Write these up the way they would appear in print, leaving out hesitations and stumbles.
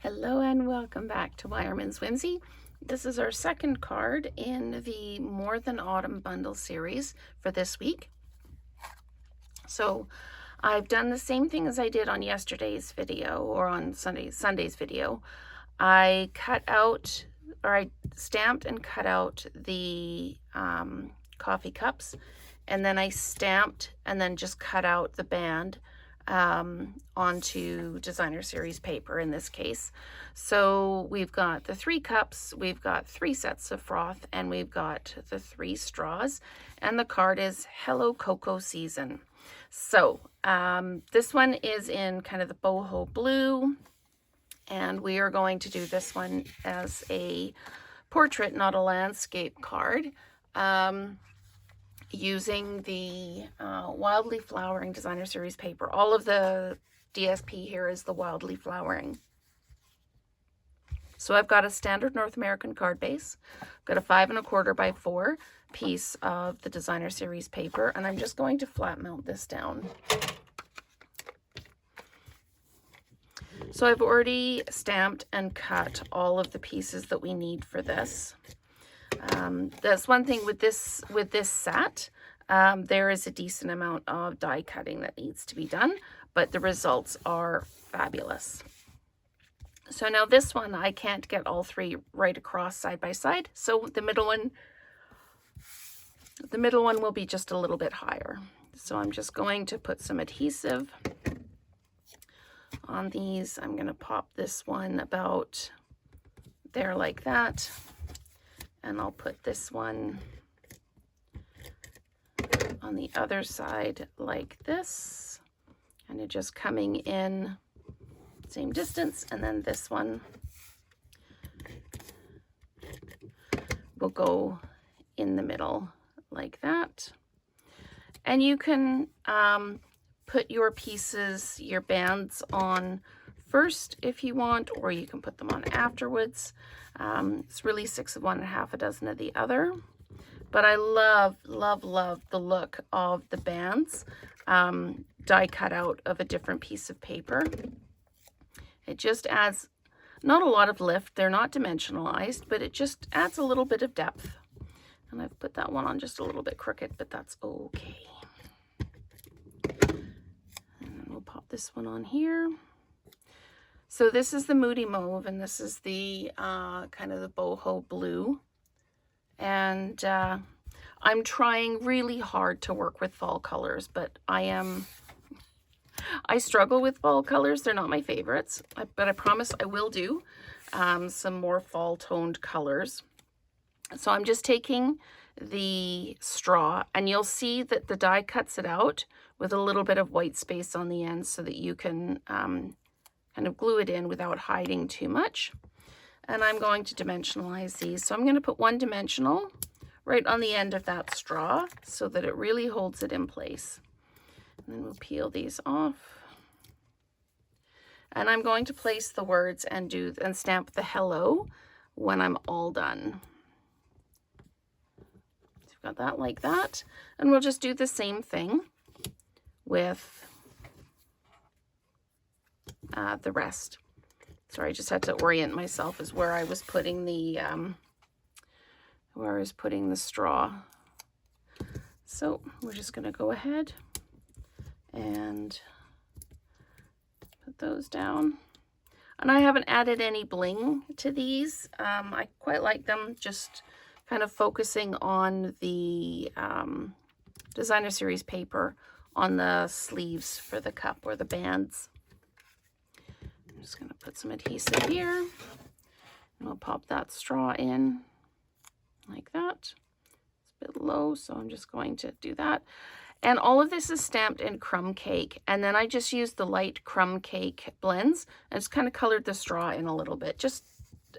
Hello and welcome back to Wireman's Whimsy. This is our second card in the More Than Autumn bundle series for this week. So I've done the same thing as I did on yesterday's video or on Sunday's video. I stamped and cut out the coffee cups, and then I stamped and then just cut out the band onto designer series paper in this case. So we've got the 3 cups, we've got 3 sets of froth, and we've got the 3 straws, and the card is Hello Cocoa Season. So this one is in kind of the boho blue, and we are going to do this one as a portrait, not a landscape card, using the Wildly Flowering designer series paper. All of the DSP here is the Wildly Flowering. So I've got a standard North American card base, I've got a 5 1/4 by 4 piece of the designer series paper, and I'm just going to flat mount this down. So I've already stamped and cut all of the pieces that we need for this. That's one thing with this set. There is a decent amount of die cutting that needs to be done, but the results are fabulous. So now this one, I can't get all 3 right across side by side, so the middle one will be just a little bit higher. So I'm just going to put some adhesive on these. I'm going to pop this one about there like that. And I'll put this one on the other side like this, and it just coming in same distance, and then this one will go in the middle like that. And you can put your pieces, your bands on first if you want, or you can put them on afterwards. It's really 6 of one and half a dozen of the other, but I love the look of the bands die cut out of a different piece of paper. It just adds not a lot of lift. They're not dimensionalized, but it just adds a little bit of depth. And I've put that one on just a little bit crooked, but that's okay. And then we'll pop this one on here. So this is the Moody Mauve, and this is the kind of the boho blue. And I'm trying really hard to work with fall colors, but I struggle with fall colors. They're not my favorites, but I promise I will do some more fall toned colors. So I'm just taking the straw, and you'll see that the die cuts it out with a little bit of white space on the end so that you can kind of glue it in without hiding too much. And I'm going to dimensionalize these. So I'm going to put 1 dimensional right on the end of that straw so that it really holds it in place. And then we'll peel these off. And I'm going to place the words and stamp the hello when I'm all done. So we've got that like that. And we'll just do the same thing with the rest. Sorry, I just had to orient myself as where I was putting the straw. So we're just going to go ahead and put those down. And I haven't added any bling to these. I quite like them just kind of focusing on the designer series paper on the sleeves for the cup or the bands. I'm just going to put some adhesive here, and I'll pop that straw in like that. It's a bit low, so I'm just going to do that. And all of this is stamped in crumb cake, and then I just used the light crumb cake blends and just kind of colored the straw in a little bit. Just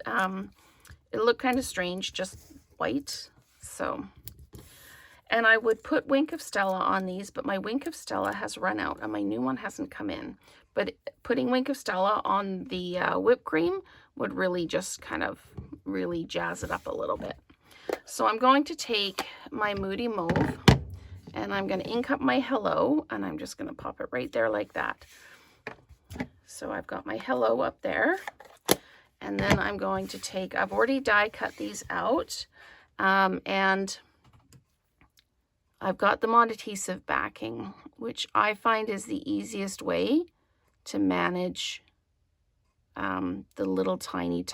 it looked kind of strange, just white. So, and I would put Wink of Stella on these, but my Wink of Stella has run out and my new one hasn't come in. But putting Wink of Stella on the whipped cream would really just kind of really jazz it up a little bit. So I'm going to take my Moody Mauve, and I'm going to ink up my hello, and I'm just going to pop it right there like that. So I've got my hello up there, And then I'm going to take, I've already die cut these out, and I've got them on adhesive backing, which I find is the easiest way to manage the little tiny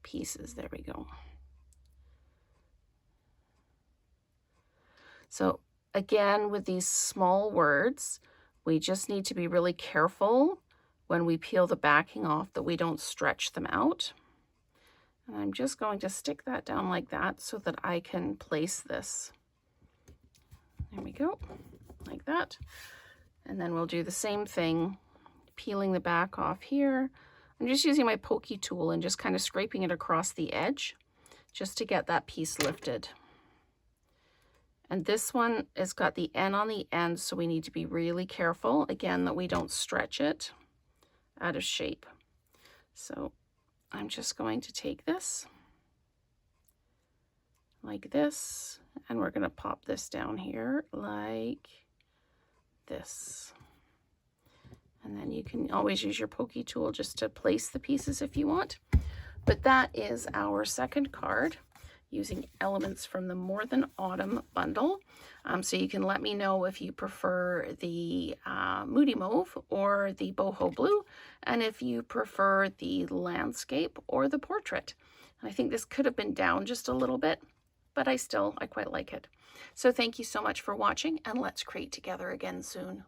pieces. There we go. So again, with these small words, we just need to be really careful when we peel the backing off that we don't stretch them out. And I'm just going to stick that down like that so that I can place this. There we go, like that. And then we'll do the same thing, peeling the back off here. I'm just using my pokey tool and just kind of scraping it across the edge just to get that piece lifted. And this one has got the N on the end, so we need to be really careful, again, that we don't stretch it out of shape. So I'm just going to take this like this, and we're going to pop this down here like this. And then you can always use your pokey tool just to place the pieces if you want. But that is our second card, using elements from the More Than Autumn bundle. So you can let me know if you prefer the Moody Mauve or the Boho Blue, and if you prefer the landscape or the portrait. And I think this could have been down just a little bit, but I quite like it. So thank you so much for watching, and let's create together again soon.